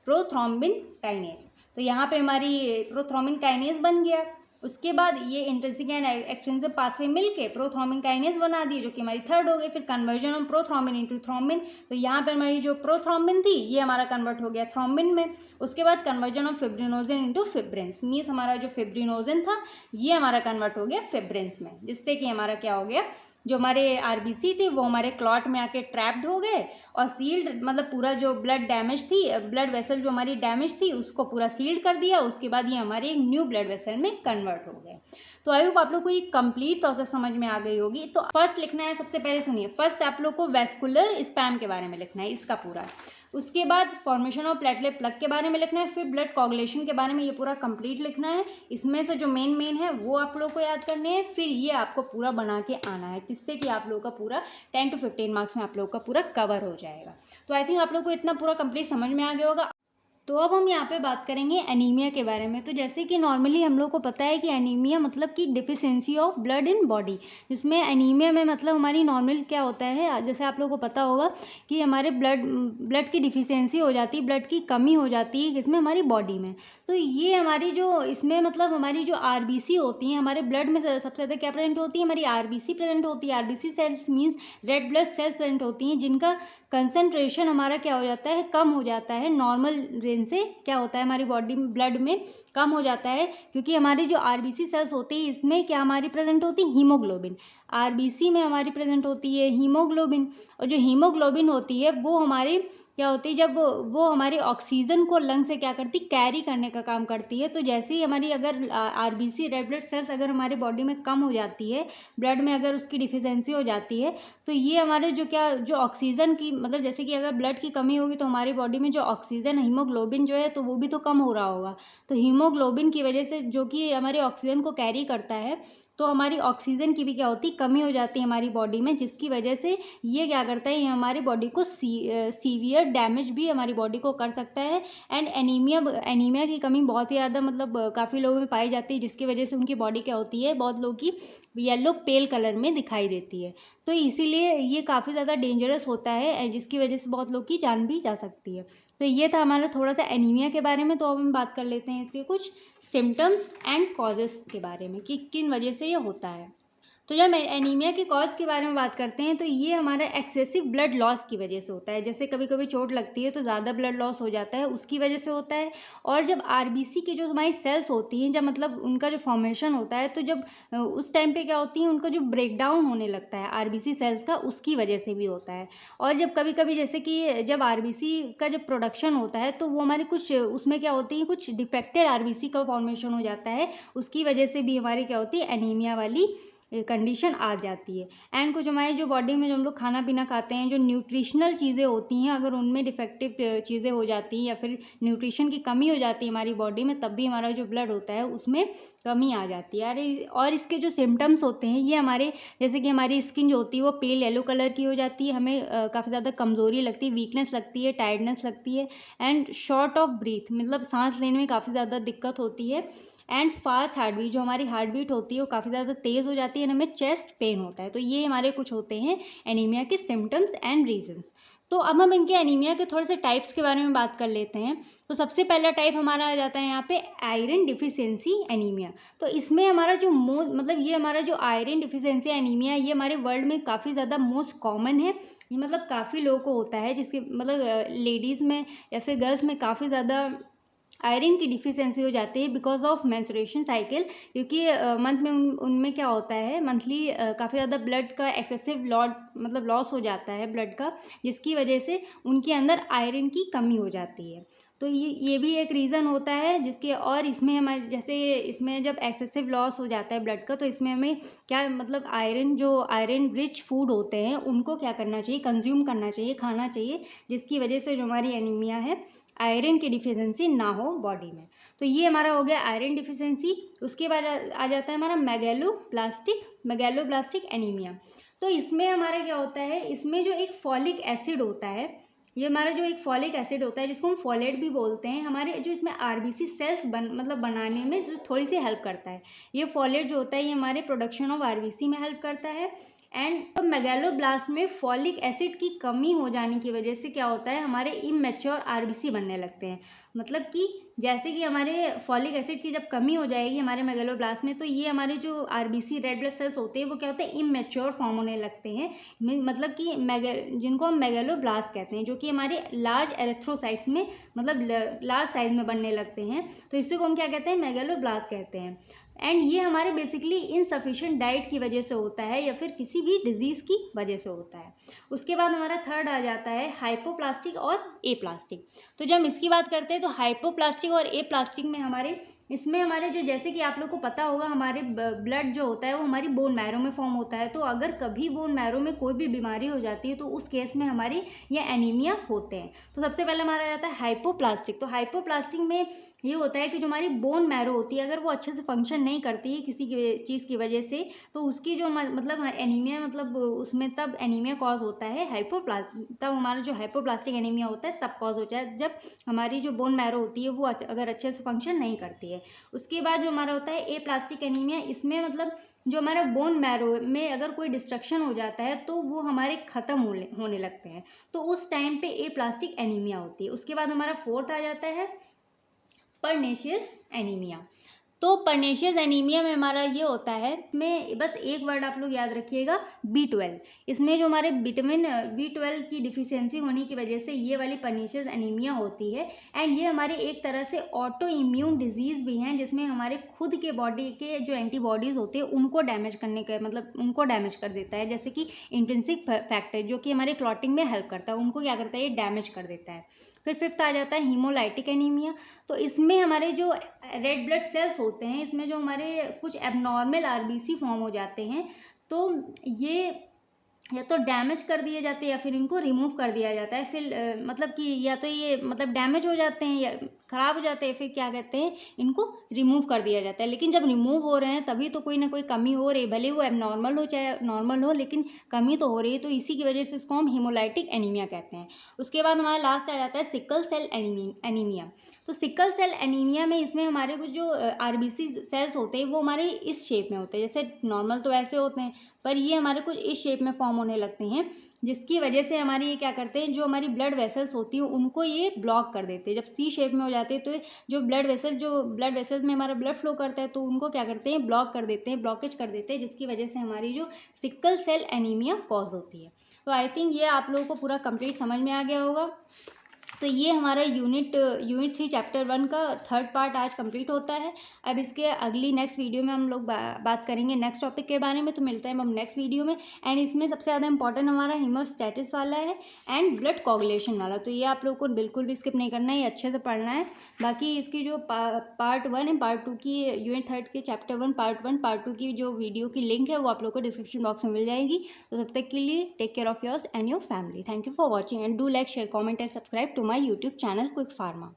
प्रोथ्रोम्बिन काइनेज। तो यहाँ पे हमारी प्रोथ्रोम्बिन काइनेज बन गया। उसके बाद ये इंट्रिंसिक एंड एक्सट्रिंसिक पाथवे मिलके प्रोथ्रोम्बिन काइनेज बना दी, जो कि हमारी थर्ड हो गई। फिर conversion of prothrombin into thrombin, तो यहाँ पे हमारी जो प्रोथ्रोम्बिन थी ये हमारा कन्वर्ट हो गया थ्रोम्बिन में। उसके बाद conversion of fibrinogen into fibrins, means हमारा जो फिब्रिनोजिन था ये हमारा कन्वर्ट हो गया फिब्रिन्स में, जिससे कि हमारा क्या हो गया, जो हमारे आरबीसी थी वो हमारे क्लॉट में आके ट्रैप्ड हो गए और सील्ड, मतलब पूरा जो ब्लड डैमेज थी, ब्लड वेसल जो हमारी डैमेज थी उसको पूरा सील्ड कर दिया। उसके बाद ये हमारे एक न्यू ब्लड वेसल में कन्वर्ट हो गए। तो आई होप आप लोग को ये कंप्लीट प्रोसेस समझ में आ गई होगी। तो फर्स्ट लिखना है, सबसे पहले सुनिए, फर्स्ट आप लोग को वेस्कुलर स्पैम के बारे में लिखना है, इसका पूरा। उसके बाद फॉर्मेशन ऑफ प्लेटलेट प्लग के बारे में लिखना है। फिर ब्लड कोगुलेशन के बारे में ये पूरा कंप्लीट लिखना है। इसमें से जो मेन है वो आप लोग को याद करने हैं। फिर ये आपको पूरा बना के आना है, जिससे कि आप लोगों का पूरा 10 to 15 मार्क्स में आप लोगों का पूरा कवर हो जाएगा। तो आई थिंक आप लोग को इतना पूरा कंप्लीट समझ में आ गया होगा। तो अब हम यहाँ पे बात करेंगे एनीमिया के बारे में। तो जैसे कि नॉर्मली हम लोग को पता है कि एनीमिया मतलब कि deficiency of blood in body, जिसमें एनीमिया में मतलब हमारी नॉर्मल क्या होता है, जैसे आप लोगों को पता होगा कि हमारे ब्लड की डिफिशियंसी हो जाती है, ब्लड की कमी हो जाती है, इसमें हमारी बॉडी में। तो ये हमारी जो इसमें मतलब हमारी जो आरबीसी होती हैं, हमारे ब्लड में सबसे ज़्यादा क्या प्रेजेंट होती है, हमारी आरबीसी प्रेजेंट होती है। RBC sales means red blood cells present होती हैं, जिनका कंसंट्रेशन हमारा क्या हो जाता है, कम हो जाता है। नॉर्मल रेंज से क्या होता है, हमारी बॉडी में ब्लड में कम हो जाता है, क्योंकि हमारी जो आरबीसी सेल्स होती है इसमें क्या हमारी प्रेजेंट होती है, हीमोग्लोबिन। आरबीसी में हमारी प्रेजेंट होती है हीमोग्लोबिन, और जो हीमोग्लोबिन होती है वो हमारी क्या होती है, जब वो हमारी ऑक्सीजन को लंग से क्या करती, कैरी करने का काम करती है। तो जैसे ही हमारी अगर आरबीसी रेड ब्लड सेल्स अगर हमारी बॉडी में कम हो जाती है, ब्लड में अगर उसकी डिफिशियंसी हो जाती है, तो ये हमारे जो ऑक्सीजन की मतलब जैसे कि अगर ब्लड की कमी होगी तो हमारी बॉडी में जो ऑक्सीजन हीमोग्लोबिन जो है तो वो भी तो कम हो रहा होगा। तो हीमोग्लोबिन की वजह से जो कि हमारे ऑक्सीजन को कैरी करता है, तो हमारी ऑक्सीजन की भी क्या होती है, कमी हो जाती है हमारी बॉडी में, जिसकी वजह से ये क्या करता है, ये हमारी बॉडी को सीवियर डैमेज भी हमारी बॉडी को कर सकता है। एंड एनीमिया की कमी बहुत ही ज़्यादा मतलब काफ़ी लोगों में पाई जाती है, जिसकी वजह से उनकी बॉडी क्या होती है, बहुत लोगों की येलो पेल कलर में दिखाई देती है। तो इसीलिए ये काफ़ी ज़्यादा डेंजरस होता है, जिसकी वजह से बहुत लोग की जान भी जा सकती है। तो ये था हमारा थोड़ा सा एनीमिया के बारे में। तो अब हम बात कर लेते हैं इसके कुछ सिम्टम्स एंड कॉजेस के बारे में कि किन वजह से ये होता है। तो जब एनीमिया के कॉज के बारे में बात करते हैं तो ये हमारा एक्सेसिव ब्लड लॉस की वजह से होता है। जैसे कभी कभी चोट लगती है तो ज़्यादा ब्लड लॉस हो जाता है, उसकी वजह से होता है। और जब आरबीसी की जो हमारी सेल्स होती हैं, जब मतलब उनका जो फॉर्मेशन होता है, तो जब उस टाइम पे क्या होती है, उनका जो ब्रेक डाउन होने लगता है आरबीसी सेल्स का, उसकी वजह से भी होता है। और जब कभी कभी जैसे कि जब आरबीसी का जब प्रोडक्शन होता है तो वो हमारे कुछ उसमें क्या होती है, कुछ डिफेक्टेड आरबीसी का फॉर्मेशन हो जाता है, उसकी वजह से भी हमारी क्या होती है, एनीमिया वाली कंडीशन आ जाती है। एंड कुछ हमारे जो बॉडी में जो हम लोग खाना पीना खाते हैं, जो न्यूट्रिशनल चीज़ें होती हैं, अगर उनमें डिफेक्टिव चीज़ें हो जाती हैं या फिर न्यूट्रिशन की कमी हो जाती है हमारी बॉडी में, तब भी हमारा जो ब्लड होता है उसमें कमी आ जाती है। अरे और इसके जो सिम्टम्स होते हैं ये हमारे जैसे कि हमारी स्किन जो होती है वो पेल येलो कलर की हो जाती है, हमें काफ़ी ज़्यादा कमज़ोरी लगती है, वीकनेस लगती है, टायर्डनेस लगती है, एंड शॉर्ट ऑफ ब्रीथ मतलब सांस लेने में काफ़ी ज़्यादा दिक्कत होती है। एंड फास्ट हार्ट बीट, जो हमारी हार्ट बीट होती है वो काफ़ी ज़्यादा तेज़ हो जाती है, हमें चेस्ट पेन होता है। तो ये हमारे कुछ होते हैं एनीमिया के सिम्टम्स एंड रीजंस। तो अब हम इनके एनीमिया के थोड़े से टाइप्स के बारे में बात कर लेते हैं। तो सबसे पहला टाइप हमारा आ जाता है यहाँ पे आयरन डिफिशियंसी एनीमिया। तो इसमें हमारा जो मतलब ये हमारा जो आयरन डिफिशियंसी एनीमिया, ये हमारे वर्ल्ड में काफ़ी ज़्यादा मोस्ट कॉमन है। ये मतलब काफ़ी लोगों को होता है, जिसके मतलब लेडीज़ में या फिर गर्ल्स में काफ़ी ज़्यादा आयरन की डिफिशियंसी हो जाती है बिकॉज ऑफ मेंस्ट्रुएशन साइकिल, क्योंकि मंथ में उनमें क्या होता है, मंथली काफ़ी ज़्यादा ब्लड का एक्सेसिव मतलब लॉस हो जाता है ब्लड का, जिसकी वजह से उनके अंदर आयरन की कमी हो जाती है। तो ये भी एक रीज़न होता है जिसके, और इसमें हमारे जैसे इसमें जब एक्सेसिव लॉस हो जाता है ब्लड का, तो इसमें हमें क्या मतलब आयरन रिच फूड होते हैं उनको क्या करना चाहिए, कंज्यूम करना चाहिए, खाना चाहिए, जिसकी वजह से जो हमारी एनीमिया है, आयरन की डिफिशियंसी ना हो बॉडी में। तो ये हमारा हो गया आयरन डिफिशियंसी। उसके बाद आ जाता है हमारा मेगैलोब्लास्टिक एनीमिया। तो इसमें हमारा क्या होता है, इसमें जो एक फॉलिक एसिड होता है, ये हमारा जो एक फॉलिक एसिड होता है जिसको हम फॉलेट भी बोलते हैं, हमारे जो इसमें आरबीसी सेल्स मतलब बनाने में जो थोड़ी सी हेल्प करता है। ये फॉलेट जो होता है ये हमारे प्रोडक्शन ऑफ आरबीसी में हेल्प करता है। एंड तो मेगैलोब्लास्ट में फॉलिक एसिड की कमी हो जाने की वजह से क्या होता है, हमारे इमैच्योर आरबीसी बनने लगते हैं। मतलब कि जैसे कि हमारे फॉलिक एसिड की जब कमी हो जाएगी हमारे मेगैलोब्लास्ट में, तो ये हमारे जो आरबीसी रेड ब्लड सेल्स होते हैं वो क्या होते हैं, इमैच्योर फॉर्म होने लगते हैं। मतलब कि जिनको हम मेगैलोब्लास्ट कहते हैं, जो कि हमारे लार्ज एरिथ्रोसाइट्स में मतलब लार्ज साइज में बनने लगते हैं। तो इससे को हम क्या कहते हैं, मेगैलोब्लास्ट कहते हैं। एंड ये हमारे बेसिकली इनसफिशिएंट डाइट की वजह से होता है या फिर किसी भी डिजीज़ की वजह से होता है। उसके बाद हमारा थर्ड आ जाता है हाइपोप्लास्टिक और एप्लास्टिक। तो जब हम इसकी बात करते हैं तो हाइपोप्लास्टिक और एप्लास्टिक में इसमें हमारे जो, जैसे कि आप लोग को पता होगा, हमारे ब्लड जो होता है वो हमारी बोन मैरो में फॉर्म होता है। तो अगर कभी बोन मैरो में कोई भी बीमारी हो जाती है तो उस केस में हमारी ये एनीमिया होते हैं। तो सबसे पहले हमारा जाता है हाइपोप्लास्टिक। तो हाइपोप्लास्टिक में ये होता है कि जो हमारी बोन मैरो होती है अगर वो अच्छे से फंक्शन नहीं करती है किसी की चीज़ की वजह से, तो उसकी जो मतलब एनीमिया, मतलब उसमें तब एनीमिया कॉज होता है तब हमारा जो हाइपोप्लास्टिक एनीमिया होता है तब कॉज होता है जब हमारी जो बोन मैरो होती है वो अगर अच्छे से फंक्शन नहीं करती है। उसके बाद जो हमारा होता है ए प्लास्टिक एनीमिया, इसमें मतलब जो हमारा बोन मैरो में अगर कोई डिस्ट्रक्शन हो जाता है तो वो हमारे ख़त्म होने लगते हैं, तो उस टाइम पे ए प्लास्टिक एनीमिया होती है। उसके बाद हमारा फोर्थ आ जाता है परनेशियस एनीमिया। तो परनेशियस एनीमिया में हमारा ये होता है, में बस एक वर्ड आप लोग याद रखिएगा, B12। इसमें जो हमारे विटामिन B12 की डिफिशियंसी होने की वजह से ये वाली परनेशियस एनीमिया होती है। एंड ये हमारे एक तरह से ऑटो इम्यून डिजीज़ भी हैं, जिसमें हमारे खुद के बॉडी के जो एंटीबॉडीज़ होते हैं उनको डैमेज करने का, मतलब उनको डैमेज कर देता है। जैसे कि इंट्रिंसिक फैक्टर जो कि हमारे क्लॉटिंग में हेल्प करता है, उनको क्या करता है, ये डैमेज कर देता है। फिर फिफ्थ आ जाता है हीमोलाइटिक एनीमिया। तो इसमें हमारे जो रेड ब्लड सेल्स होते हैं, इसमें जो हमारे कुछ एबनॉर्मल आरबीसी फॉर्म हो जाते हैं, तो ये या तो डैमेज कर दिए जाते हैं या फिर इनको रिमूव कर दिया जाता है। फिर मतलब कि या तो ये मतलब डैमेज हो जाते हैं या ख़राब हो जाते हैं, फिर क्या कहते हैं, इनको रिमूव कर दिया जाता है। लेकिन जब रिमूव हो रहे हैं तभी तो कोई ना कोई कमी हो रही है, भले वो एबनॉर्मल हो चाहे नॉर्मल हो, लेकिन कमी तो हो रही है। तो इसी की वजह से इसको हम हीमोलाइटिक एनीमिया कहते हैं। उसके बाद हमारा लास्ट आ जाता है सिकल सेल एनीमिया। तो सिकल सेल एनीमिया में इसमें हमारे कुछ जो आरबीसी सेल्स होते हैं वो हमारे इस शेप में होते हैं, जैसे नॉर्मल तो ऐसे होते हैं, पर ये हमारे कुछ इस शेप में फॉर्म होने लगते हैं, जिसकी वजह से हमारी ये क्या करते हैं, जो हमारी ब्लड वेसल्स होती हैं उनको ये ब्लॉक कर देते हैं। जब सी शेप में हो जाते हैं तो जो ब्लड वेसल्स में हमारा ब्लड फ्लो करता है तो उनको क्या करते हैं, ब्लॉक कर देते हैं, ब्लॉकेज कर देते हैं, जिसकी वजह से हमारी जो सिकल सेल एनीमिया कॉज होती है। तो आई थिंक ये आप लोगों को पूरा कंप्लीट समझ में आ गया होगा। तो ये हमारा यूनिट 3 चैप्टर 1 का थर्ड पार्ट आज कंप्लीट होता है। अब इसके अगली नेक्स्ट वीडियो में हम लोग बात करेंगे नेक्स्ट टॉपिक के बारे में। तो मिलते हैं हम नेक्स्ट वीडियो में। एंड इसमें सबसे ज़्यादा इंपॉर्टेंट हमारा हीमोस्टैटिस वाला है एंड ब्लड कोगुलेशन वाला। तो ये आप लोग को बिल्कुल भी स्किप नहीं करना है, ये अच्छे से पढ़ना है। बाकी इसकी जो पार्ट 1 एंड पार्ट 2 की यूनिट 3 के चैप्टर 1 पार्ट 2 की जो वीडियो की लिंक है वो आप लोग को डिस्क्रिप्शन बॉक्स में मिल जाएगी। तो तब तक के लिए take care of yours and your family. Thank you for watching and do like, share, comment and subscribe to my YouTube channel Quick pharma.